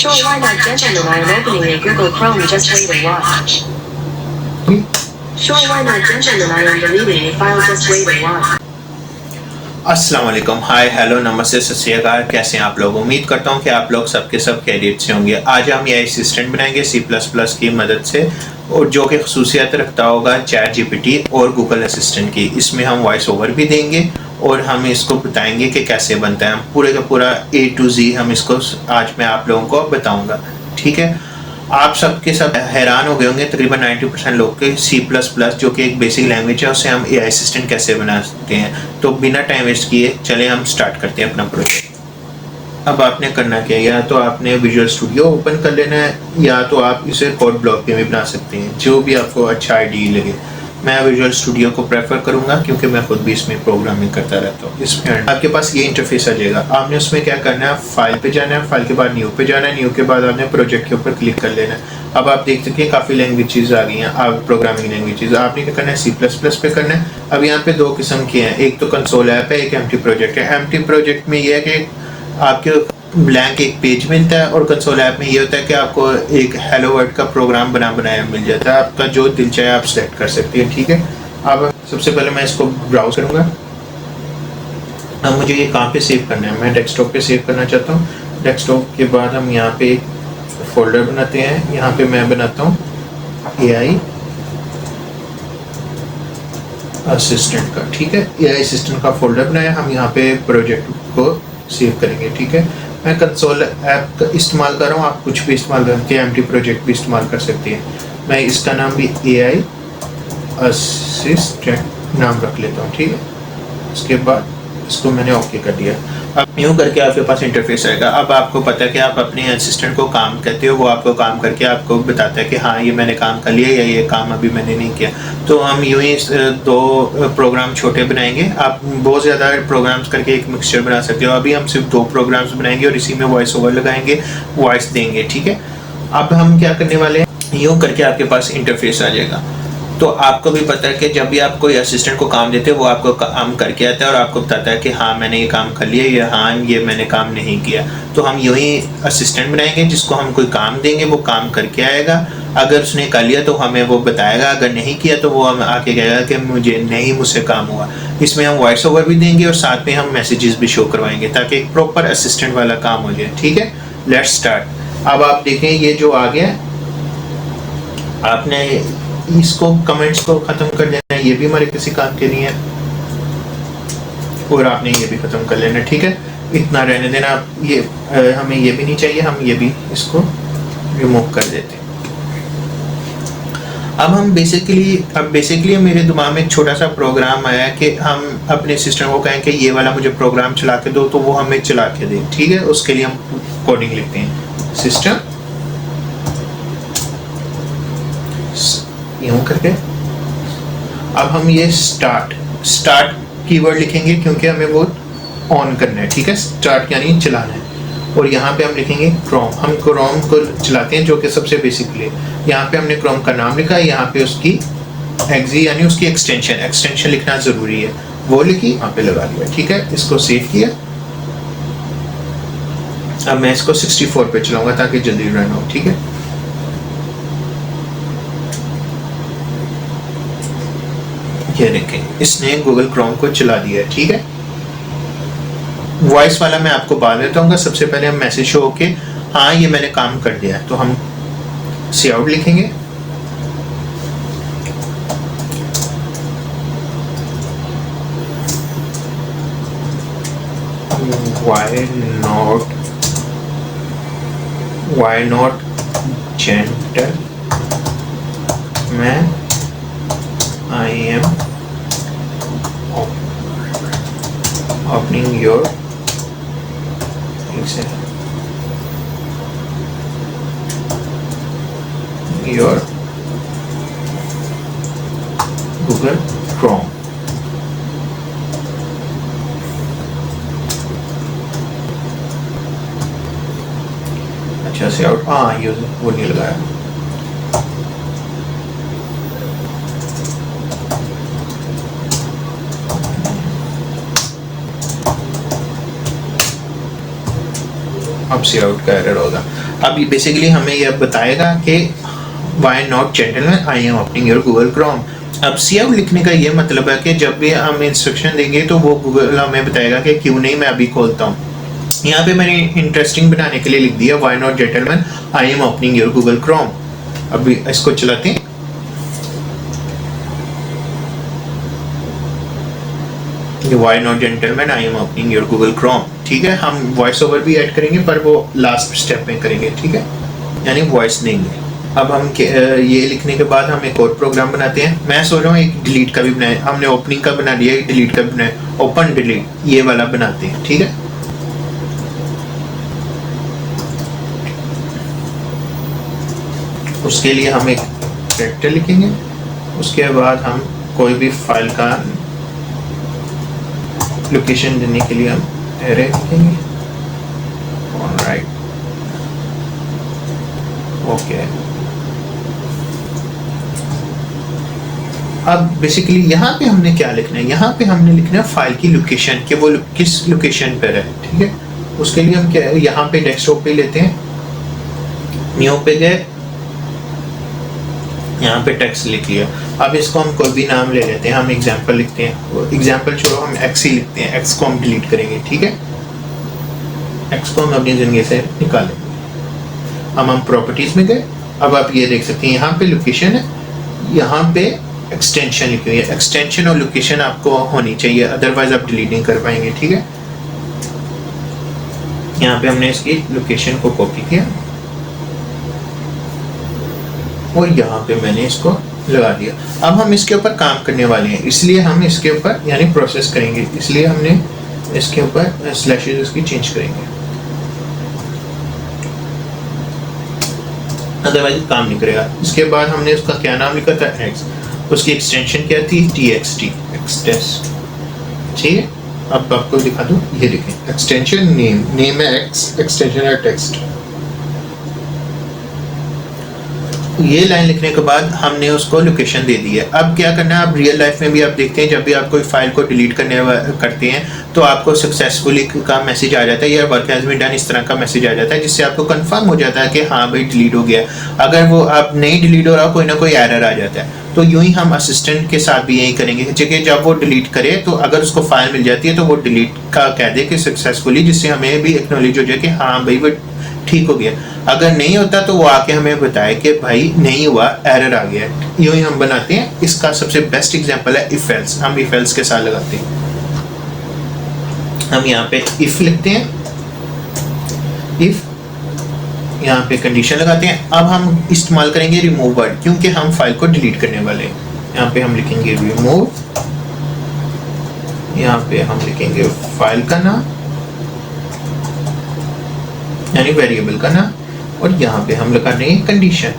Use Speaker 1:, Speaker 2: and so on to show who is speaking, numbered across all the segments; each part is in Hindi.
Speaker 1: Sure, why not, gentlemen? I am opening a Google Chrome. Just wait and watch. Sure, why not, gentlemen? I am deleting a file. Just wait and watch.
Speaker 2: अस्सलाम वालेकुम, हाय, हेलो, नमस्ते, सत श्री अकाल। कैसे हैं आप लोग? उम्मीद करता हूं कि आप लोग सबके सब खैरियत से होंगे। आज हम ये असिस्टेंट बनाएंगे C++ की मदद से, और जो कि खसूसियत रखता होगा ChatGPT और गूगल असिस्टेंट की। इसमें हम वॉइस ओवर भी देंगे और हम इसको बताएंगे कि कैसे बनता है। हम पूरे का पूरा A to Z हम इसको आज मैं आप लोगों को बताऊँगा, ठीक है। आप सबके सब हैरान हो गए होंगे, तकरीबन 90% लोग के C++ जो कि एक बेसिक लैंग्वेज है, उससे हम AI असिस्टेंट कैसे बना सकते हैं। तो बिना टाइम वेस्ट किए चले हम स्टार्ट करते हैं अपना प्रोजेक्ट। अब आपने करना क्या है, या तो आपने विजुअल स्टूडियो ओपन कर लेना है, या तो आप इसे कोड ब्लॉक पे भी बना सकते हैं, जो भी आपको अच्छा आइडिया लगे। मैं विजुअल स्टूडियो को प्रेफर करूंगा क्योंकि मैं खुद भी इसमें प्रोग्रामिंग करता रहता हूँ। इसमें आपके पास ये इंटरफेस आ जाएगा। आपने उसमें क्या करना है, फाइल पे जाना है, फाइल के बाद न्यू पे जाना है, न्यू के बाद आपने प्रोजेक्ट के ऊपर क्लिक कर लेना है। अब आप देख सकते हैं काफ़ी लैंग्वेजेस आ गई हैं, आप प्रोग्रामिंग लैंग्वेजेस। आपने क्या करना है, C++ पे करना है। अब यहाँ पे दो किस्म के हैं, एक तो कंसोल ऐप है, एक एम्प्टी प्रोजेक्ट है। एम्प्टी प्रोजेक्ट में ये है कि आपके ब्लैंक एक पेज मिलता है, और कंसोल ऐप में ये होता है कि आपको एक हेलो वर्ल्ड का प्रोग्राम बनाया मिल जाता है। आपका जो दिल चाहे आप सेलेक्ट कर सकते हैं, ठीक है। अब सबसे पहले मैं इसको ब्राउज करूँगा। अब मुझे ये कहाँ पे सेव करना है, मैं डेस्कटॉप पे सेव करना चाहता हूँ। डेस्कटॉप के बाद हम यहाँ पे एक फोल्डर बनाते हैं। यहाँ पे मैं बनाता हूँ AI असिस्टेंट का, ठीक है। AI असिस्टेंट का फोल्डर बनाया, हम यहाँ पे प्रोजेक्ट को सेव करेंगे, ठीक है। मैं कंसोल ऐप का इस्तेमाल कर रहा हूँ, आप कुछ भी इस्तेमाल करके एम्प्टी प्रोजेक्ट भी इस्तेमाल कर सकते हैं। मैं इसका नाम भी AI असिस्टेंट नाम रख लेता हूँ, ठीक है। उसके बाद इसको मैंने ओके कर दिया। अब यूँ करके आपके पास इंटरफेस आएगा। अब आपको पता है कि आप अपने असिस्टेंट को काम कहते हो, वो आपको काम करके आपको बताता है कि हाँ ये मैंने काम कर लिया, या ये काम अभी मैंने नहीं किया। तो हम यूँ ही दो प्रोग्राम छोटे बनाएंगे। आप बहुत ज़्यादा प्रोग्राम्स करके एक मिक्सचर बना सकते हो। अभी हम सिर्फ दो प्रोग्राम्स बनाएंगे और इसी में वॉइस ओवर लगाएंगे, वॉइस देंगे, ठीक है। अब हम क्या करने वाले हैं, यूँ करके आपके पास इंटरफेस आ जाएगा। तो आपको भी पता है कि जब भी आप कोई असिस्टेंट को काम देते हो, वो आपको काम करके आता है और आपको बताता है कि हाँ मैंने ये काम कर लिया, या हाँ ये मैंने काम नहीं किया। तो हम यूँ ही असिस्टेंट बनाएंगे, जिसको हम कोई काम देंगे वो काम करके आएगा। अगर उसने कर लिया तो हमें वो बताएगा, अगर नहीं किया तो वो हमें आके कहेगा कि मुझसे काम हुआ। इसमें हम वॉइस ओवर भी देंगे और साथ में हम मैसेजेस भी शो करवाएंगे, ताकि एक प्रॉपर असिस्टेंट वाला काम हो जाए, ठीक है। Let's start. अब आप देखें ये जो आ गया, आपने इसको कमेंट्स को ख़त्म कर देना है, ये भी हमारे किसी काम के नहीं है, और आपने ये भी ख़त्म कर लेना, ठीक है। इतना रहने देना। ये हमें ये भी नहीं चाहिए, हम ये भी इसको रिमूव कर देते हैं। अब बेसिकली मेरे दिमाग में एक छोटा सा प्रोग्राम आया कि हम अपने सिस्टम को कहें कि ये वाला मुझे प्रोग्राम चला के दो, तो वो हमें चला के दे, ठीक है। उसके लिए हम कोडिंग लिखते हैं, सिस्टम यूँ करके। अब हम ये स्टार्ट कीवर्ड लिखेंगे, क्योंकि हमें वो ऑन करना है, ठीक है। स्टार्ट यानी चलाना है। और यहाँ पे हम लिखेंगे क्रोम। हम क्रोम को चलाते हैं, जो कि सबसे बेसिकली यहाँ पे हमने क्रोम का नाम लिखा है, यहाँ पे उसकी एग्जी यानी उसकी एक्सटेंशन लिखना ज़रूरी है, वो लिखी, यहाँ पे लगा दिया, ठीक है। इसको सेव किया। अब मैं इसको 64 पे चलाऊंगा ताकि जल्दी रन हो, ठीक है। ये देखें, इसने गूगल क्रोम को चला दिया है, ठीक है। वॉइस वाला मैं आपको बाद में बताऊंगा। सबसे पहले हम मैसेज शो के हाँ ये मैंने काम कर दिया है, तो हम सी आउट लिखेंगे। why not gentle मैं I am opening your Google Chrome। अच्छा से आउट, हाँ ये वो नहीं लगाया। अब सी आउट का एरर होगा। अब बेसिकली हमें यह बताएगा कि why not gentleman I am opening your Google Chrome. अब सी आउट लिखने का ये मतलब है कि जब भी हम इंस्ट्रक्शन देंगे तो वो गूगल हमें बताएगा कि क्यों नहीं मैं अभी खोलता हूँ। यहाँ पे मैंने इंटरेस्टिंग बनाने के लिए लिख दिया why not gentleman I am opening your Google Chrome. अभी इसको चलाते हैं। Why not gentleman I am opening your Google Chrome. ठीक है, हम वॉइस ओवर भी ऐड करेंगे पर वो लास्ट स्टेप में करेंगे। ठीक है, यानी वॉइस देंगे। अब हम ये लिखने के बाद हम एक और प्रोग्राम बनाते हैं। मैं सोच रहा हूँ एक डिलीट का भी बनाए। हमने ओपनिंग का बना लिया, डिलीट का भी बनाए। ओपन डिलीट ये वाला बनाते हैं। ठीक है, उसके लिए हम एक कैरेक्टर लिखेंगे। उसके बाद हम कोई भी फाइल का लोकेशन देने के लिए हम एरे लिखेंगे। Alright, okay. अब बेसिकली यहाँ पे हमने क्या लिखना है, यहाँ पे हमने लिखना है फाइल की लोकेशन कि वो किस लोकेशन पर है। ठीक है, उसके लिए हम क्या यहाँ पे डेस्कटॉप पे लेते हैं, न्यू पे गए, यहाँ पे टेक्स्ट लिख लिया। अब इसको हम कोई भी नाम ले लेते हैं। हम एग्जाम्पल लिखते हैं, एग्जाम्पल छोड़ो हम एक्स ही लिखते हैं। एक्स को हम डिलीट करेंगे। ठीक है, एक्स को हम अपनी जिंदगी से निकालेंगे। हम प्रॉपर्टीज में गए। अब आप ये देख सकते हैं यहाँ पे लोकेशन है, यहाँ पे एक्सटेंशन लिखी हुई है। एक्सटेंशन और लोकेशन आपको होनी चाहिए, अदरवाइज आप डिलीट नहीं कर पाएंगे। ठीक है, यहाँ पे हमने इसकी लोकेशन को कॉपी किया और यहाँ पे मैंने इसको लगा दिया। अब हम इसके ऊपर काम करने वाले हैं, इसलिए हम इसके ऊपर यानी प्रोसेस करेंगे, इसलिए हमने इसके ऊपर स्लैशेस इसकी चेंज करेंगे, अदरवाइज काम नहीं करेगा। इसके बाद हमने उसका क्या नाम लिखा था, एक्स। उसकी एक्सटेंशन क्या थी, txt, एक्सटेस्ट। ठीक है, अब आपको दिखा दूं, ये देखें एक्सटेंशन नेम, नेम है एक्स, एक्सटेंशन है टेक्स्ट। ये लाइन लिखने के बाद हमने उसको लोकेशन दे दी है। अब क्या करना है, अब रियल लाइफ में भी आप देखते हैं जब भी आप कोई फाइल को डिलीट करते हैं तो आपको सक्सेसफुली का मैसेज आ जाता है या वर्क हैज बीन डन, इस तरह का मैसेज आ जाता है जिससे आपको कंफर्म हो जाता है कि हाँ भाई डिलीट हो गया। अगर वो आप नहीं डिलीट हो रहा, कोई ना कोई एरर आ जाता है। तो यूं ही हम असिस्टेंट के साथ भी यही करेंगे कि जब वो डिलीट करे तो अगर उसको फाइल मिल जाती है तो वो डिलीट का कह दे कि सक्सेसफुली, जिससे हमें भी एक्नॉलेज हो जाए कि हाँ भाई वो ठीक हो गया। अगर नहीं होता तो वो आके हमें बताए कि भाई नहीं हुआ, एरर आ गया। यूं ही हम बनाते हैं। इसका सबसे बेस्ट एग्जांपल है इफ एल्स। हम इफ एल्स के साथ लगाते हैं। हम यहाँ पे इफ लिखते हैं, इफ यहाँ पे कंडीशन लगाते हैं। अब हम इस्तेमाल करेंगे रिमूव वर्ड, क्योंकि हम फाइल को डिलीट करने वाले हैं। यहाँ पे हम लिखेंगे रिमूव, यहाँ पे हम लिखेंगे फाइल का नाम यानी वेरिएबल का नाम, और यहाँ पे हम लगा देंगे कंडीशन।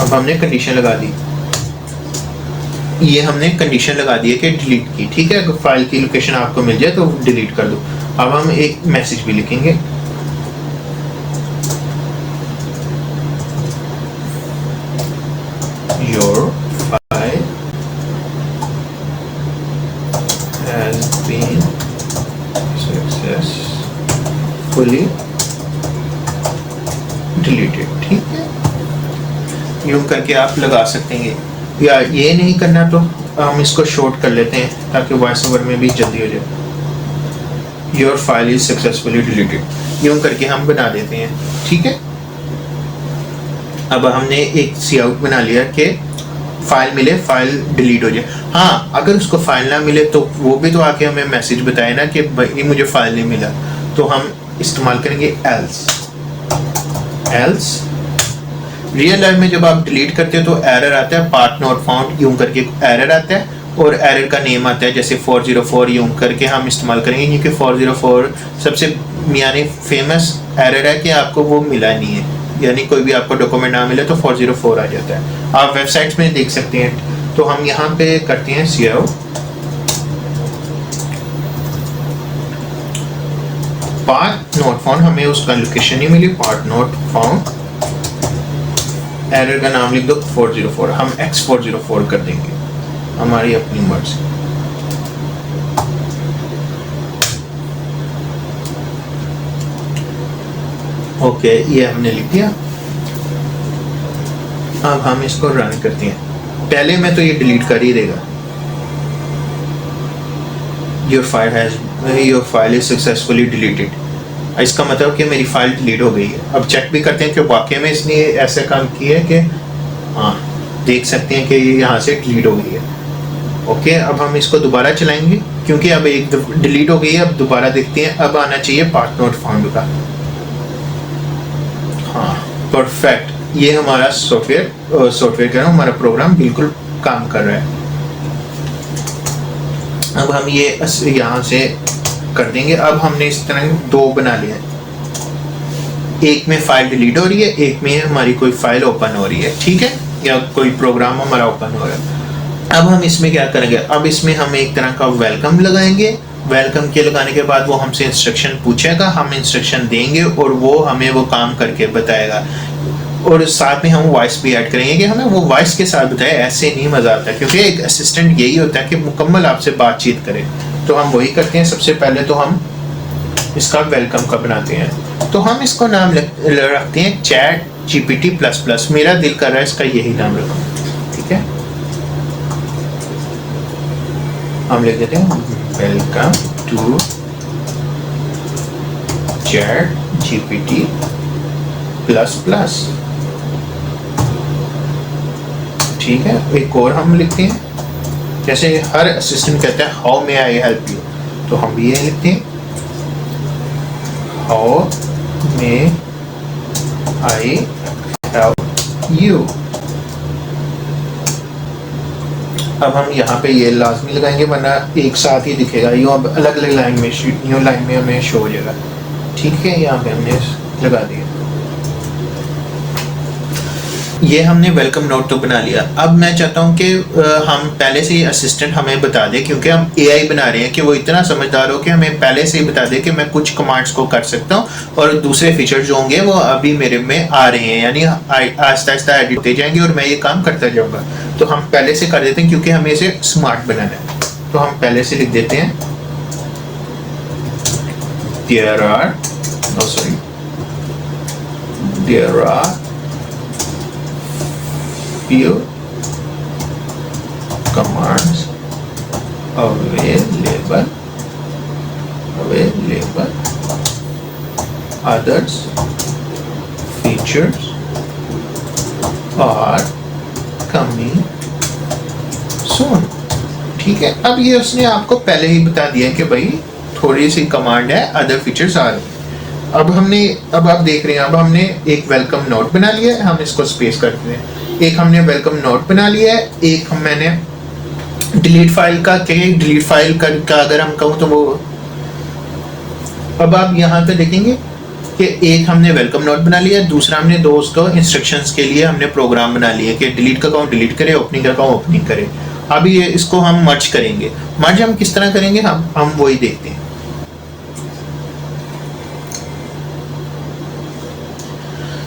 Speaker 2: अब हमने कंडीशन लगा दी, ये हमने कंडीशन लगा दी है कि डिलीट की। ठीक है, अगर फाइल की लोकेशन आपको मिल जाए तो डिलीट कर दो। अब हम एक मैसेज भी लिखेंगे, your file has been successfully deleted. ठीक है, यूं करके आप लगा सकते हैं। या ये नहीं करना तो हम इसको शॉर्ट कर लेते हैं ताकि वॉइस ओवर में भी जल्दी हो जाए। Your file is successfully deleted, यूं करके हम बना देते हैं। ठीक है, अब हमने एक सी आउट बना लिया कि फाइल मिले, फाइल डिलीट हो जाए। हाँ, अगर उसको फाइल ना मिले तो वो भी तो आके हमें मैसेज बताए ना कि भाई मुझे फाइल नहीं मिला, तो हम इस्तेमाल करेंगे एल्स। एल्स रियल लाइफ में जब आप डिलीट करते हो तो एरर आता है, पार्ट नॉट फाउंड यूं करके एरर आता है, और एरर का नेम आता है जैसे 404 यूं करके हम इस्तेमाल करेंगे, क्योंकि 404 सबसे यानी फेमस एरर है कि आपको वो मिला नहीं है, यानी कोई भी आपको डॉक्यूमेंट ना मिले तो 404 आ जाता है। आप वेबसाइट्स में देख सकते हैं। तो हम यहाँ पे करते हैं सी आउट पार्ट नॉट फाउंड, हमें उसका लोकेशन नहीं मिली, पार्ट नॉट फाउंड, एरर का नाम लिख दो 404, हम x404 कर देंगे हमारी अपनी मर्जी। ओके, ये हमने लिख दिया। अब हम इसको रन करते हैं। पहले में तो ये डिलीट कर ही देगा। Your file is successfully deleted. इसका मतलब कि मेरी फाइल डिलीट हो गई है। अब चेक भी करते हैं कि वाकई में इसने ऐसा काम किया है कि हाँ, देख सकते हैं कि ये यहाँ से डिलीट हो गई है। ओके, अब हम इसको दोबारा चलाएंगे क्योंकि अब एक डिलीट हो गई है। अब दोबारा देखते हैं, अब आना चाहिए पार्ट नोट फाउंड का। हाँ, परफेक्ट। ये हमारा सॉफ्टवेयर कह रहा हूँ, हमारा प्रोग्राम बिल्कुल काम कर रहा है। अब हम ये यहाँ से कर देंगे। अब हमने इस तरह दो बना लिया है, एक में फाइल डिलीट हो रही है, एक में हमारी कोई फाइल ओपन हो रही है, ठीक है, या कोई प्रोग्राम हमारा ओपन हो रहा है। अब हम इसमें क्या करेंगे, अब इसमें हम एक तरह का वेलकम लगाएंगे। वेलकम के लगाने के बाद वो हमसे इंस्ट्रक्शन पूछेगा, हम इंस्ट्रक्शन देंगे और वो हमें वो काम करके बताएगा। और साथ में हम वॉइस भी ऐड करेंगे कि हमें वो वॉइस के साथ बताए। ऐसे नहीं मजा आता, क्योंकि एक असिस्टेंट यही होता है कि मुकम्मल आपसे बातचीत करे। तो हम वही करते हैं। सबसे पहले तो हम इसका वेलकम का बनाते हैं। तो हम इसको नाम रखते हैं चैट GPT++। मेरा दिल कर रहा है इसका यही नाम रखूं, ठीक है। हम लिख देते हैं वेलकम टू चैट GPT++। ठीक है, एक और हम लिखते हैं, जैसे हर असिस्टेंट कहता है how may I help you, तो हम भी ये लिखते हैं how may I help you. अब हम यहाँ पे ये लाजमी लगाएंगे, वरना एक साथ ही दिखेगा। यूँ अब अलग अलग लाइन में, यूँ लाइन में हमें शो हो जाएगा, ठीक है। यहाँ पे हमने लगा दिया। ये हमने वेलकम नोट तो बना लिया। अब मैं चाहता हूँ कि हम पहले से ही असिस्टेंट हमें बता दे, क्योंकि हम AI बना रहे हैं, कि वो इतना समझदार हो कि हमें पहले से ही बता दे कि मैं कुछ कमांड्स को कर सकता हूँ और दूसरे फीचर्स जो होंगे वो अभी मेरे में आ रहे हैं, यानी आहिस्ता आहिस्ता एडिट होते जाएंगे और मैं ये काम करता जाऊँगा। तो हम पहले से कर देते हैं, क्योंकि हमें इसे स्मार्ट बनाना है। तो हम पहले से लिख देते हैं there are few commands available, others features are coming soon। ठीक है, अब ये उसने आपको पहले ही बता दिया कि भाई थोड़ी सी कमांड है, अदर फीचर्स आ रही है। अब आप देख रहे हैं, अब हमने एक वेलकम नोट बना लिया है। हम इसको स्पेस करते हैं। एक हमने वेलकम नोट बना लिया है, एक मैंने डिलीट फाइल का अगर हम कहूँ तो वो, अब आप यहाँ पे देखेंगे कि एक हमने वेलकम नोट बना लिया है, दूसरा हमने दोस्त को इंस्ट्रक्शंस के लिए हमने प्रोग्राम बना लिया कि डिलीट का अकाउंट डिलीट करे, ओपनिंग का अकाउंट ओपनिंग करे। अब ये इसको हम मर्ज करेंगे। मर्ज हम किस तरह करेंगे, हम वही देखते हैं।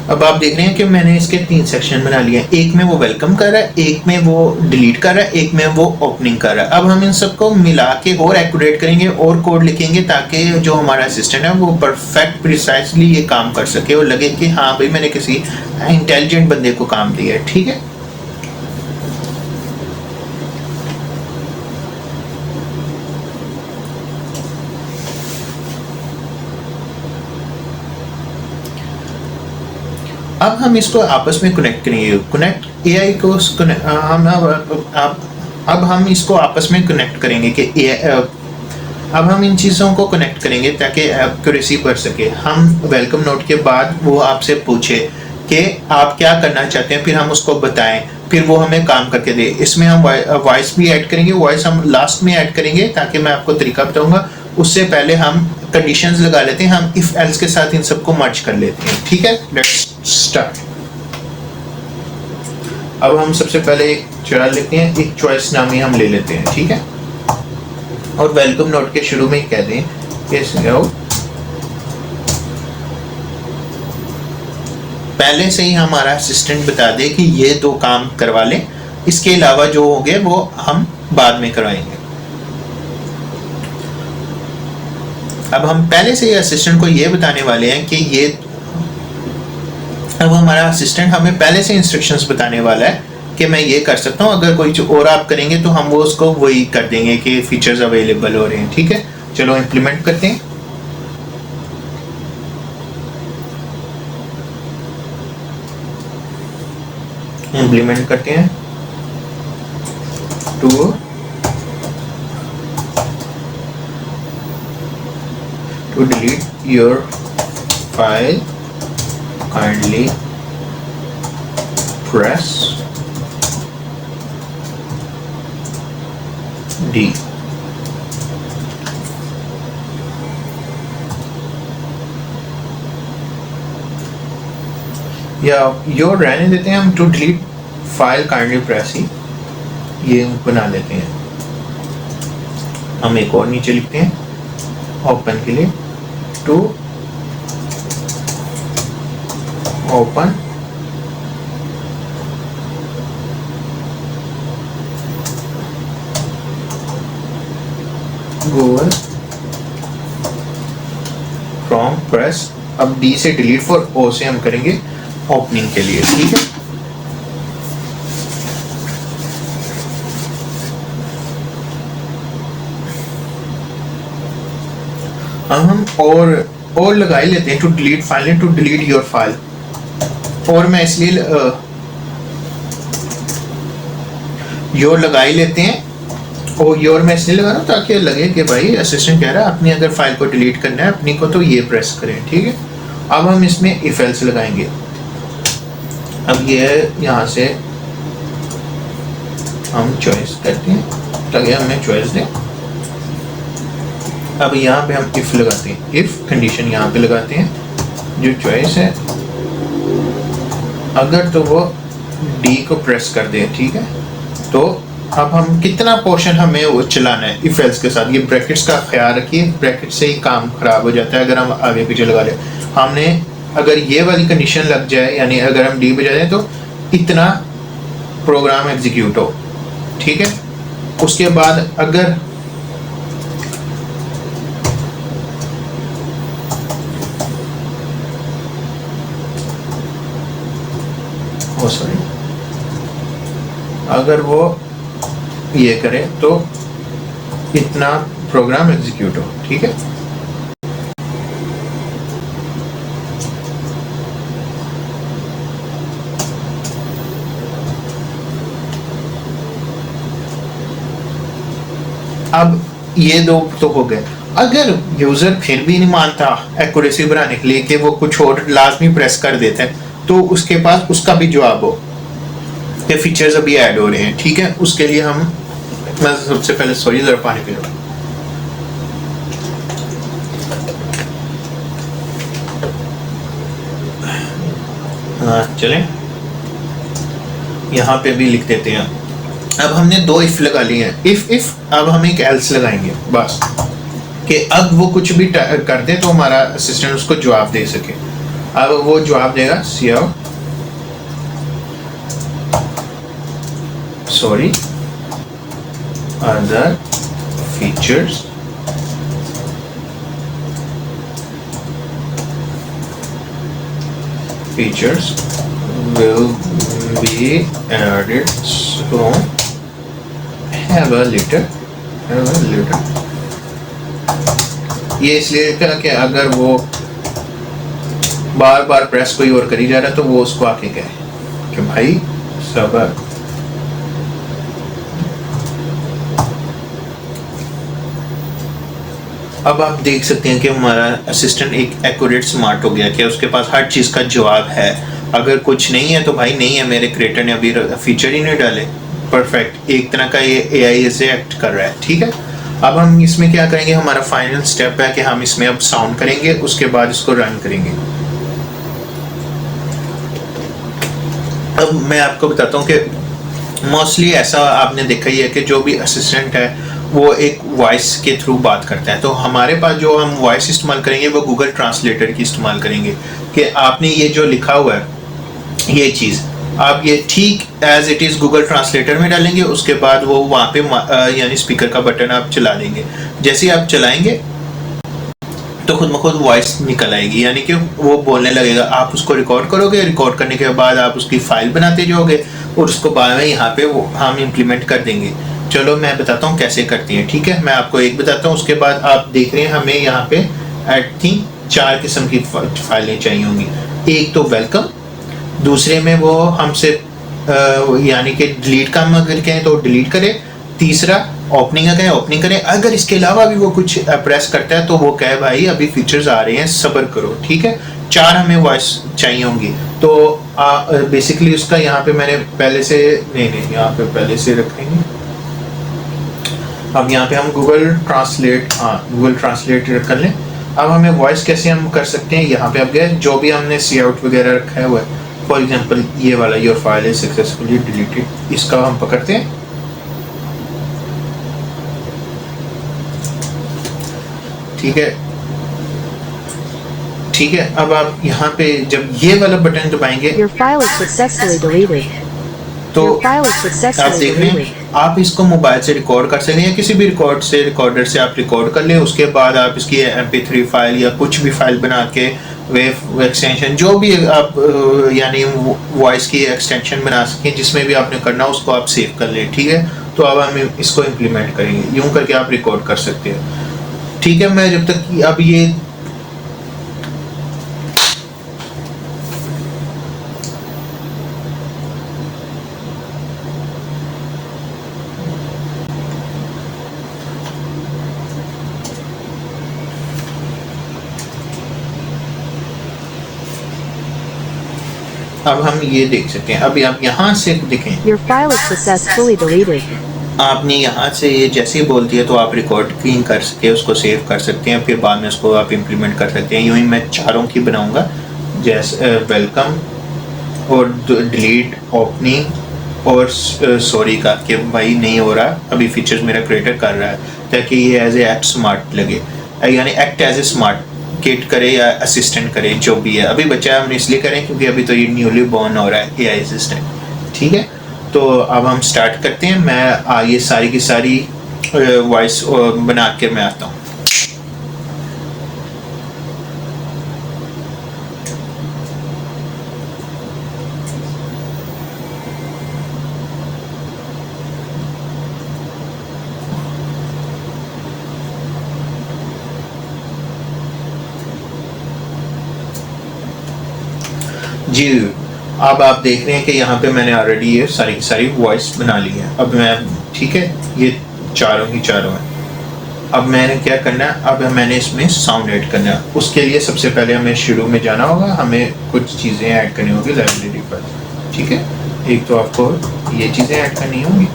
Speaker 2: अब आप देख रहे हैं कि मैंने इसके 3 सेक्शन बना लिए हैं। एक में वो वेलकम कर रहा है, एक में वो डिलीट कर रहा है, एक में वो ओपनिंग कर रहा है। अब हम इन सबको मिला के और एक्यूरेट करेंगे और कोड लिखेंगे, ताकि जो हमारा असिस्टेंट है वो परफेक्ट प्रिसाइसली ये काम कर सके और लगे कि हाँ भाई मैंने किसी इंटेलिजेंट बंदे को काम दिया है, ठीक है। अब हम इसको आपस में कनेक्ट करेंगे। कनेक्ट AI को अब हम इसको आपस में कनेक्ट करेंगे कि अब हम इन चीज़ों को कनेक्ट करेंगे ताकि एक्यूरेसी बढ़ सके। हम वेलकम नोट के बाद वो आपसे पूछे कि आप क्या करना चाहते हैं, फिर हम उसको बताएं, फिर वो हमें काम करके दे। इसमें हम वॉइस भी ऐड करेंगे। वॉइस हम लास्ट में ऐड करेंगे, ताकि मैं आपको तरीका बताऊंगा। उससे पहले हम कंडीशंस लगा लेते हैं। हम इफ एल्स के साथ इन सबको मर्ज कर लेते हैं, ठीक है। Let's start. अब हम सबसे पहले एक चरा लेते हैं, एक चॉइस नामी हम ले लेते हैं, ठीक है। और वेलकम नोट के शुरू में ही कह दें पहले से ही हमारा असिस्टेंट बता दे कि ये 2 काम करवा लें, इसके अलावा जो होंगे वो हम बाद में करवाएंगे। अब हम पहले से ही असिस्टेंट को ये बताने वाले हैं कि ये अब हमारा असिस्टेंट हमें पहले से इंस्ट्रक्शंस बताने वाला है कि मैं ये कर सकता हूँ, अगर कोई और आप करेंगे तो हम वो उसको वही कर देंगे कि फीचर्स अवेलेबल हो रहे हैं। ठीक है, चलो इम्प्लीमेंट करते हैं। इम्प्लीमेंट करते हैं to delete your file, kindly press D. या योर रहने देते हैं हम, to delete file kindly press ही ये बना लेते हैं। हम एक और नीचे लिखते हैं ओपन के लिए, to open Google from press. अब डी से डिलीट फॉर, ओ से हम करेंगे ओपनिंग के लिए। ठीक है, अब हम और लगा ही लेते हैं, to delete file, to delete your file. और मैं इसलिए योर लगा ही लेते हैं, और योर मैं इसलिए लगा रहा हूँ ताकि लगे कि भाई असिस्टेंट कह रहा है अपनी अगर फाइल को डिलीट करना है अपनी को तो ये प्रेस करें। ठीक है, अब हम इसमें इफ एल्स लगाएंगे। अब ये यहाँ से हम चॉइस करते हैं ताकि हमें चॉइस दें। अब यहाँ पे हम इफ लगाते हैं, इफ कंडीशन यहाँ पे लगाते हैं, जो चॉइस है अगर तो वो डी को प्रेस कर दे। ठीक है, तो अब हम कितना पोर्शन हमें वो चलाना है इफ एल्स के साथ। ये ब्रैकेट्स का ख्याल रखिए, ब्रैकेट से ही काम खराब हो जाता है अगर हम आगे पीछे लगा ले। हमने अगर ये वाली कंडीशन लग जाए, यानी अगर हम डी बजा दें तो इतना प्रोग्राम एग्जीक्यूट हो। ठीक है, उसके बाद अगर अगर वो ये करे तो इतना प्रोग्राम एग्जीक्यूट हो। ठीक है, अब ये दो तो हो गए। अगर यूजर फिर भी नहीं मानता एक्यूरेसी बढ़ाने के लिए कि वो कुछ और लाजमी प्रेस कर देता है, तो उसके पास उसका भी जवाब हो कि फीचर्स अभी ऐड हो रहे हैं। ठीक है, उसके लिए हम, मैं सबसे पहले सॉरी जरा पानी पी लूं। हाँ चलें, यहाँ पे भी लिख देते हैं। अब हमने दो इफ लगा लिए हैं, इफ अब हम एक एल्स लगाएंगे बस, कि अब वो कुछ भी कर दे तो हमारा असिस्टेंट उसको जवाब दे सके। अब वो जवाब देगा सीआउट sorry other features will be added soon, have a little ये इसलिए कहा कि अगर वो बार बार प्रेस कोई और करी जा रहा है तो वो उसको आके कहे कि भाई सबर। अब आप देख सकते हैं कि हमारा असिस्टेंट एक एक्यूरेट स्मार्ट हो गया कि उसके पास हर चीज़ का जवाब है। अगर कुछ नहीं है तो भाई नहीं है, मेरे क्रिएटर ने अभी फीचर ही नहीं डाले। परफेक्ट, एक तरह का ये एआई से एक्ट कर रहा है। ठीक है, अब हम इसमें क्या करेंगे, हमारा फाइनल स्टेप है कि हम इसमें अब साउंड करेंगे, उसके बाद इसको रन करेंगे। अब मैं आपको बताता हूँ कि मोस्टली ऐसा आपने देखा ही है कि जो भी असिस्टेंट है वो एक वॉइस के थ्रू बात करता है। तो हमारे पास जो हम वॉइस इस्तेमाल करेंगे वो गूगल ट्रांसलेटर की इस्तेमाल करेंगे कि आपने ये जो लिखा हुआ है ये चीज़ आप ये ठीक as it is Google translator में डालेंगे, उसके बाद वो वहाँ पे यानी स्पीकर का बटन आप चला देंगे। जैसे ही आप चलाएंगे तो खुद ब खुद वॉइस निकल आएगी, यानी कि वो बोलने लगेगा। आप उसको रिकॉर्ड करोगे, रिकॉर्ड करने के बाद आप उसकी फाइल बनाते जाओगे और उसको बाद में यहाँ पे वो हम इम्प्लीमेंट कर देंगे। चलो मैं बताता हूँ कैसे करती हैं, ठीक है। मैं आपको एक बताता हूँ, उसके बाद आप देख रहे हैं हमें यहाँ पे आई थिंक 4 किस्म की फाइलें चाहिए होंगी। एक तो वेलकम, दूसरे में वो हमसे यानी कि डिलीट का हम अगर कहें तो डिलीट करे, तीसरा ओपनिंग का कहें ओपनिंग करें, अगर इसके अलावा भी वो कुछ प्रेस करता है तो वो कहे भाई अभी फीचर्स आ रहे हैं सब्र करो, ठीक है। 4 हमें वॉइस चाहिए होंगी। तो बेसिकली उसका यहाँ पे मैंने पहले से नहीं यहाँ पे पहले से रखेंगे। अब यहाँ पे हम गूगल ट्रांसलेट कर लें। अब हमें वॉइस कैसे हम कर सकते हैं, यहाँ पे अब गए जो भी हमने सी आउट वगैरह रखा हुआ है, फॉर एग्जांपल ये वाला your file is successfully deleted, इसका हम पकड़ते हैं। ठीक है, ठीक है। अब आप यहाँ पे जब ये वाला बटन दबाएंगे
Speaker 1: Your file is successfully deleted.
Speaker 2: तो
Speaker 1: Your file is
Speaker 2: आप
Speaker 1: successfully
Speaker 2: देख रहे हैं
Speaker 1: deleted.
Speaker 2: आप इसको मोबाइल से रिकॉर्ड कर सकते हैं या किसी भी रिकॉर्डर से आप रिकॉर्ड कर लें। उसके बाद आप इसकी MP3 फाइल या कुछ भी फाइल बना के वेव एक्सटेंशन जो भी आप यानी वॉइस की एक्सटेंशन बना सकें, जिसमें भी आपने करना उसको आप सेव कर लें, ठीक है। तो अब हम इसको इम्प्लीमेंट करेंगे, यूं करके आप रिकॉर्ड कर सकते हैं, ठीक है। मैं जब तक अब ये अब हम ये देख सकते हैं। अभी आप यहाँ से देखें,
Speaker 1: Your file is successfully deleted.
Speaker 2: आपने यहाँ से ये जैसे ही बोल दिया तो आप रिकॉर्डिंग कर सकते हैं, उसको सेव कर सकते हैं, फिर बाद में उसको आप इम्प्लीमेंट कर सकते हैं। यूँ ही मैं 4 की बनाऊँगा, जैसे वेलकम और डिलीट, ओपनिंग और सॉरी का कि भाई नहीं हो रहा, अभी फीचर्स मेरा क्रिएटर कर रहा है, ताकि ये एज ए एक्ट स्मार्ट लगे, यानी act as a smart kit करे या असिस्टेंट करे, जो भी है। अभी बच्चा हम इसलिए करें क्योंकि अभी तो ये न्यूली बॉर्न हो रहा है AI असिस्टेंट, ठीक है। तो अब हम स्टार्ट करते हैं। मैं ये सारी की सारी वॉइस बना के मैं आता हूँ। जी, अब आप देख रहे हैं कि यहाँ पे मैंने ऑलरेडी ये सारी की सारी वॉइस बना ली है। अब मैं, ठीक है, ये चारों ही चारों हैं। अब मैंने क्या करना है, अब मैंने इसमें साउंड ऐड करना है। उसके लिए सबसे पहले हमें शुरू में जाना होगा, हमें कुछ चीज़ें ऐड करनी होगी लाइब्रेरी पर, ठीक है। एक तो आपको ये चीज़ें ऐड करनी होंगी,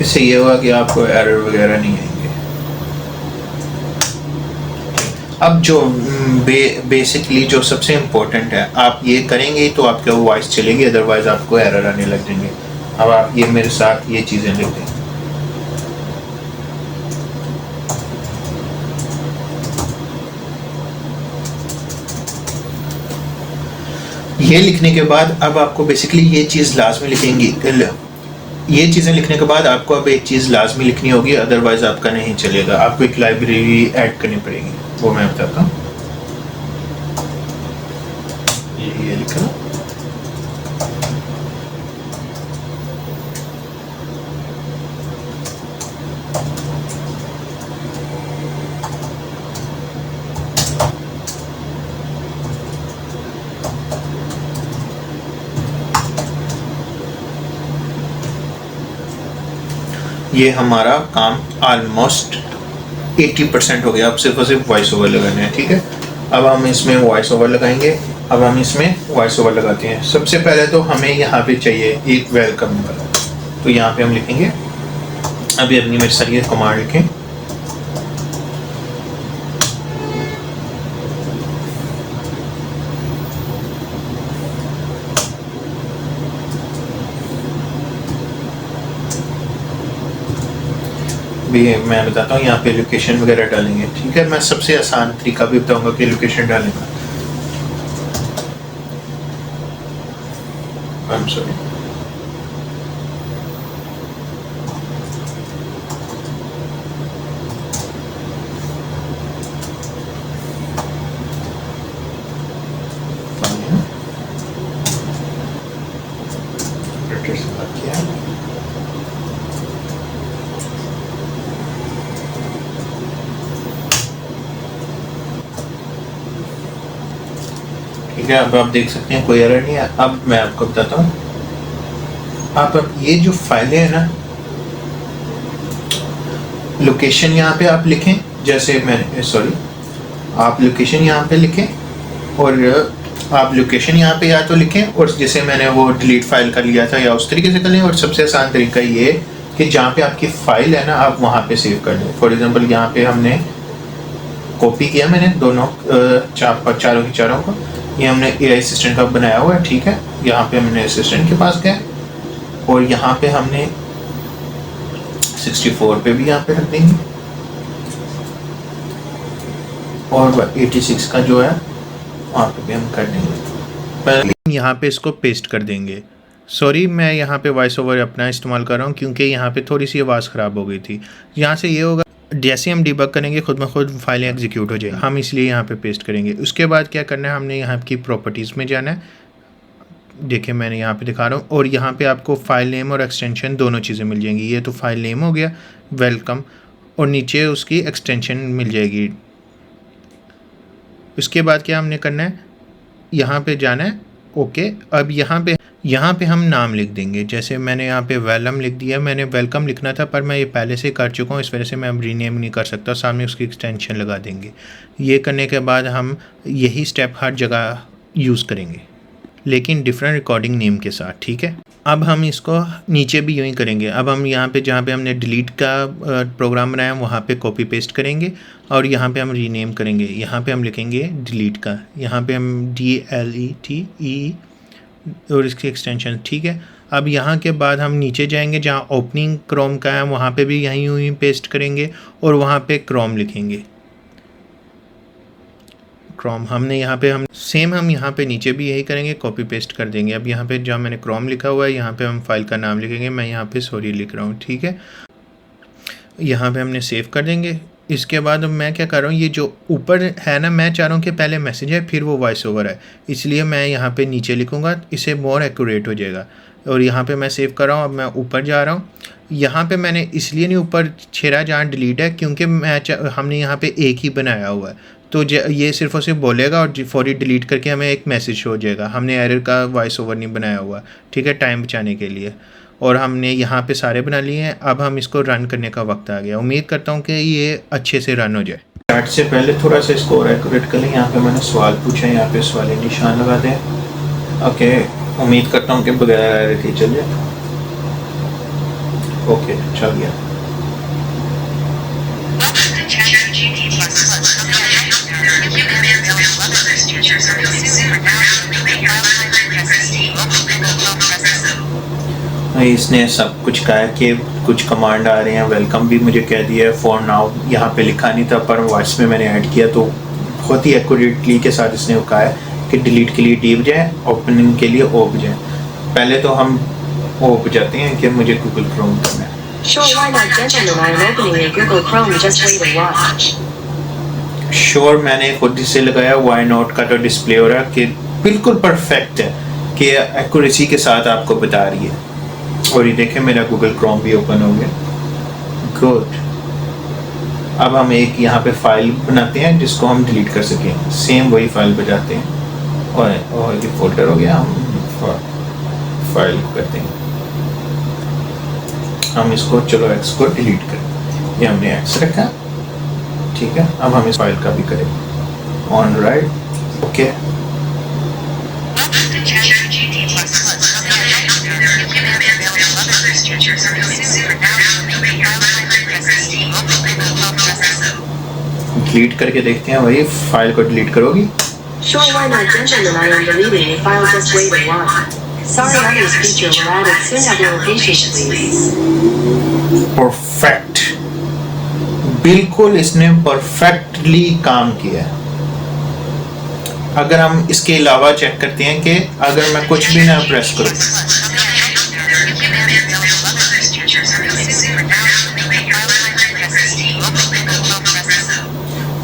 Speaker 2: इससे ये होगा कि आपको एरर वगैरह नहीं आएंगे। अब जो बेसिकली जो सबसे इम्पोर्टेंट है, आप ये करेंगे तो आपके वॉइस चलेगी, अदरवाइज आपको एरर आने लग जाएंगे। अब आप ये मेरे साथ ये चीज़ें लिख दें। ये लिखने के बाद अब आपको बेसिकली ये चीज़ लाजमी लिखेंगी। ये चीज़ें लिखने के बाद आपको अब एक चीज़ लाजमी लिखनी होगी, अदरवाइज आपका नहीं चलेगा। आपको एक लाइब्रेरी ऐड करनी पड़ेगी, वो मैं बताता हूँ। ये लिखना, ये हमारा काम ऑलमोस्ट 80% हो गया। अब सिर्फ और सिर्फ वॉइस ओवर लगाना है, ठीक है। अब हम इसमें वॉइस ओवर लगाएंगे। अब हम इसमें वॉइस ओवर लगाते हैं। सबसे पहले तो हमें यहाँ पे चाहिए एक वेलकम वाला, तो यहाँ पे हम लिखेंगे, अभी अपनी मेरे सारी कमांड लिखें, भी मैं बताता हूँ, यहाँ पे लोकेशन वगैरह डालेंगे। ठीक है, मैं सबसे आसान तरीका भी बताऊँगा कि लोकेशन डालने का। आई एम सॉरी, ठीक है। अब आप देख सकते हैं कोई एरर नहीं है। अब मैं आपको बताता हूँ, आप अब ये जो फाइलें हैं ना, लोकेशन यहाँ पे आप लिखें, जैसे मैंने सॉरी, आप लोकेशन यहाँ पे लिखें और आप लोकेशन यहाँ पे या तो लिखें और जैसे मैंने वो डिलीट फाइल कर लिया था या उस तरीके से कर लें। और सबसे आसान तरीका ये है कि जहाँ पे आपकी फाइल है ना, आप वहाँ पे सेव कर लें। फॉर एग्जांपल यहाँ पे हमने कॉपी किया, मैंने दोनों चारों की चारों को, ये हमने AI असिस्टेंट का बनाया हुआ है। ठीक है, यहाँ पे हमने असिस्टेंट के पास गए और यहाँ पे हमने 64 पे भी यहाँ पे रख देंगे और 86 का जो है वहाँ पे भी हम कर देंगे। पहले यहाँ पे इसको पेस्ट कर देंगे। सॉरी, मैं यहाँ पे वॉइस ओवर अपना इस्तेमाल कर रहा हूँ क्योंकि यहाँ पे थोड़ी सी आवाज़ ख़राब हो गई थी। यहाँ से ये होगा, जैसे हम डिबग करेंगे खुद में खुद फाइलें एग्जीक्यूट हो जाएगी, हम इसलिए यहाँ पे पेस्ट करेंगे। उसके बाद क्या करना है, हमने यहाँ की प्रॉपर्टीज़ में जाना है। देखिए मैंने यहाँ पे दिखा रहा हूँ और यहाँ पे आपको फाइल नेम और एक्सटेंशन दोनों चीज़ें मिल जाएंगी। ये तो फाइल नेम हो गया वेलकम, और नीचे उसकी एक्सटेंशन मिल जाएगी। उसके बाद क्या हमने करना है, यहाँ पे जाना है। ओके, अब यहाँ पे हम नाम लिख देंगे। जैसे मैंने यहाँ पे वेलकम लिख दिया, मैंने वेलकम लिखना था पर मैं ये पहले से कर चुका हूँ, इस वजह से मैं अब रीनेम नहीं कर सकता। सामने उसकी एक्सटेंशन लगा देंगे। ये करने के बाद हम यही स्टेप हर जगह यूज़ करेंगे, लेकिन डिफरेंट रिकॉर्डिंग नेम के साथ। ठीक है, अब हम इसको नीचे भी यूँ ही करेंगे। अब हम यहाँ पे जहाँ पे हमने डिलीट का प्रोग्राम बनाया वहाँ पे कॉपी पेस्ट करेंगे और यहाँ पे हम रीनेम करेंगे। यहाँ पे हम लिखेंगे डिलीट का, यहाँ पे हम DLETE और इसकी एक्सटेंशन। ठीक है, अब यहाँ के बाद हम नीचे जाएंगे, जहाँ ओपनिंग क्रोम का है वहाँ पे भी यहीं यूँ ही पेस्ट करेंगे और वहाँ पे क्रोम लिखेंगे। क्रोम हमने यहाँ पे हम यहाँ पे नीचे भी यही करेंगे, कॉपी पेस्ट कर देंगे। अब यहाँ पे जहाँ मैंने क्रोम लिखा हुआ है यहाँ पे हम फाइल का नाम लिखेंगे। मैं यहाँ पे सॉरी लिख रहा हूँ। ठीक है, यहाँ पे हमने सेव कर देंगे। इसके बाद अब मैं क्या कर रहा हूँ, ये जो ऊपर है ना, मैं चाह रहा हूँ कि पहले मैसेज है फिर वो वॉइस ओवर है, इसलिए मैं यहाँ पे नीचे लिखूँगा, इससे मोर एक्यूरेट हो जाएगा। और यहाँ पे मैं सेव कर रहा हूँ। अब मैं ऊपर जा रहा हूँ। यहाँ पे मैंने इसलिए नहीं ऊपर छेड़ा जहाँ डिलीट है, क्योंकि हमने यहाँ पे एक ही बनाया हुआ है, तो ये सिर्फ और सिर्फ बोलेगा और फौरी डिलीट करके हमें एक मैसेज शो हो जाएगा। हमने एरर का वॉइस ओवर नहीं बनाया हुआ। ठीक है, टाइम बचाने के लिए। और हमने यहाँ पे सारे बना लिए हैं। अब हम इसको रन करने का वक्त आ गया। उम्मीद करता हूँ कि ये अच्छे से रन हो जाए। स्टार्ट से पहले थोड़ा सा इसको और एक्यूरेट कर लें। यहाँ पे मैंने सवाल पूछा है, यहाँ पे सवाल निशान लगा दें। ओके, उम्मीद करता हूँ कि बगैर एरर के चल जाए। ओके, चल गया। इसने सब कुछ कहा है कि कुछ कमांड आ रहे हैं। वेलकम भी मुझे कह दिया है। फॉर नाउ यहाँ पे लिखा नहीं था पर वॉइस में मैंने ऐड किया, तो बहुत ही एक्यूरेटली के साथ इसने कहा है कि डिलीट के लिए डी बजाए, ओपनिंग के लिए ओ बजाए। पहले तो हम ओ बजाते हैं कि मुझे गूगल क्रोम करना है।
Speaker 1: Sure, why not, gentlemen? I am opening a Google Chrome. Just wait and watch.
Speaker 2: Sure मैंने खुद से लगाया। वाई नॉट का तो डिस्प्ले हो रहा है कि बिल्कुल परफेक्ट है, कि एक्यूरेसी के साथ आपको बता रही है। और ये देखें मेरा गूगल क्रोम भी ओपन हो गया। गुड। अब हम एक यहाँ पे फाइल बनाते हैं जिसको हम डिलीट कर सकें। सेम वही फाइल बजाते हैं और ये फोल्डर हो गया। हम फाइल करते हैं, हम इसको चलो एक्स को डिलीट करें। ये हमने एक्स रखा, ठीक है। अब हम इस फाइल का भी करेंगे। On right, okay. डिलीट करके देखते हैं, वही फाइल को डिलीट करोगी?
Speaker 1: Sure, why not, gentlemen? I am deleting a file. Just wait and watch. Sorry, others feature will add it soon. Have your patience, please.
Speaker 2: Perfect. बिल्कुल इसने परफेक्टली काम किया है। अगर हम इसके अलावा चेक करते हैं कि अगर मैं कुछ भी ना प्रेस करूं,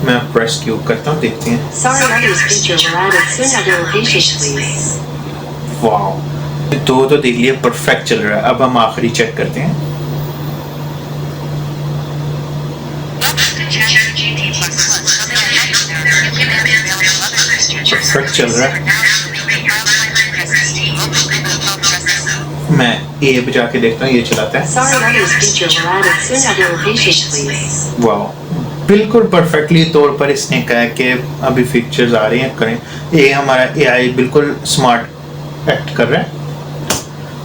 Speaker 2: मैं प्रेस क्यों करता हूं, देखते हैं।
Speaker 1: Sorry, others feature will add it soon. Other locations, please.
Speaker 2: वाह, तो देख लिया परफेक्ट चल रहा है। अब हम आखिरी चेक करते हैं। परफेक्ट चल रहा है। मैं ए बजा के देखता हूँ, ये चलाता है।
Speaker 1: Sorry, others feature will add it soon. Other locations, please.
Speaker 2: वाह, बिल्कुल परफेक्टली तौर पर इसने कहा कि अभी फीचर्स आ रहे हैं, करें। ये हमारा एआई बिल्कुल स्मार्ट एक्ट कर रहा है।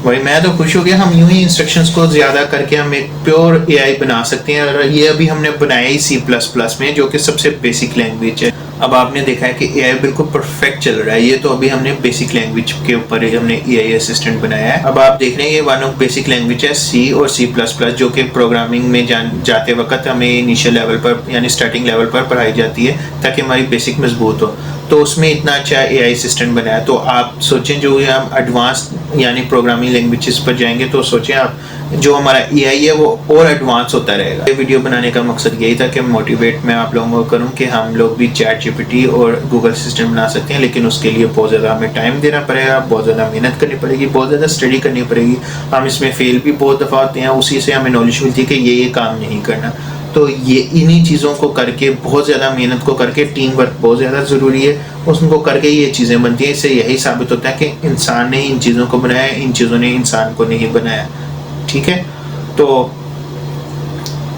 Speaker 2: वही मैं तो खुश हो गया। हम यूं ही इंस्ट्रक्शंस को ज़्यादा करके हम एक प्योर एआई बना सकते हैं, और ये अभी हमने बनाया ही C++ में, जो कि सबसे बेसिक लैंग्वेज है। अब आपने देखा है कि एआई बिल्कुल परफेक्ट चल रहा है। ये तो अभी हमने बेसिक लैंग्वेज के ऊपर ही हमने एआई असिस्टेंट बनाया है। अब आप देख रहे हैं ये वन ऑफ बेसिक लैंग्वेज है C और C++, जो कि प्रोग्रामिंग में जाते वक्त हमें इनिशियल लेवल पर यानी स्टार्टिंग लेवल पर पढ़ाई जाती है ताकि हमारी बेसिक मजबूत हो। तो उसमें इतना अच्छा एआई असिस्टेंट बनाया। तो आप सोचें जो हम एडवांस यानी प्रोग्रामिंग लैंग्वेजेस पर जाएंगे तो सोचें आप जो हमारा एआई है वो और एडवांस होता रहेगा। ये वीडियो बनाने का मकसद यही था कि मोटिवेट मैं आप लोगों को करूं कि हम लोग भी चैट जीपीटी और गूगल असिस्टेंट बना सकते हैं, लेकिन उसके लिए बहुत ज़्यादा हमें टाइम देना पड़ेगा, बहुत ज़्यादा मेहनत करनी पड़ेगी, बहुत ज़्यादा स्टडी करनी पड़ेगी। हम इसमें फेल भी बहुत दफ़ा होते हैं, उसी से हमें नॉलेज मिलती है कि ये काम नहीं करना। तो ये इन्हीं चीज़ों को करके, बहुत ज़्यादा मेहनत को करके, टीम वर्क बहुत ज़्यादा ज़रूरी है, उसको करके ये चीज़ें बनती हैं। इससे यही साबित होता है कि इंसान ने इन चीज़ों को बनाया, इन चीज़ों ने इंसान को नहीं बनाया। ठीक है, तो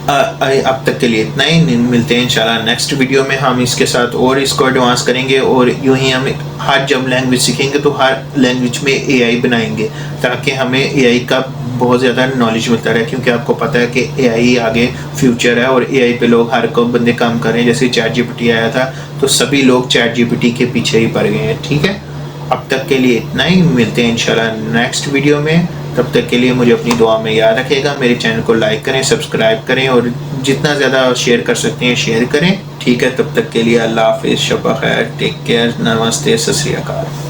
Speaker 2: अब तक के लिए इतना ही। मिलते हैं इंशाल्लाह नेक्स्ट वीडियो में। हम इसके साथ और इसको एडवांस करेंगे, और यूं ही हम हर जब लैंग्वेज सीखेंगे तो हर लैंग्वेज में एआई बनाएंगे ताकि हमें एआई का बहुत ज़्यादा नॉलेज मिलता रहे, क्योंकि आपको पता है कि एआई आगे फ्यूचर है और एआई पे लोग हर को बंदे काम कर रहे हैं। जैसे चैट जीपीटी आया था तो सभी लोग चैट जीपीटी के पीछे ही पड़ गए हैं। ठीक है, अब तक के लिए इतना ही। मिलते हैं इंशाल्लाह नेक्स्ट वीडियो में। तब तक के लिए मुझे अपनी दुआ में याद रखिएगा। मेरे चैनल को लाइक करें, सब्सक्राइब करें, और जितना ज़्यादा शेयर कर सकते हैं शेयर करें। ठीक है, तब तक के लिए अल्लाह हाफिज़, शब खैर, टेक केयर, नमस्ते, सत श्री अकाल।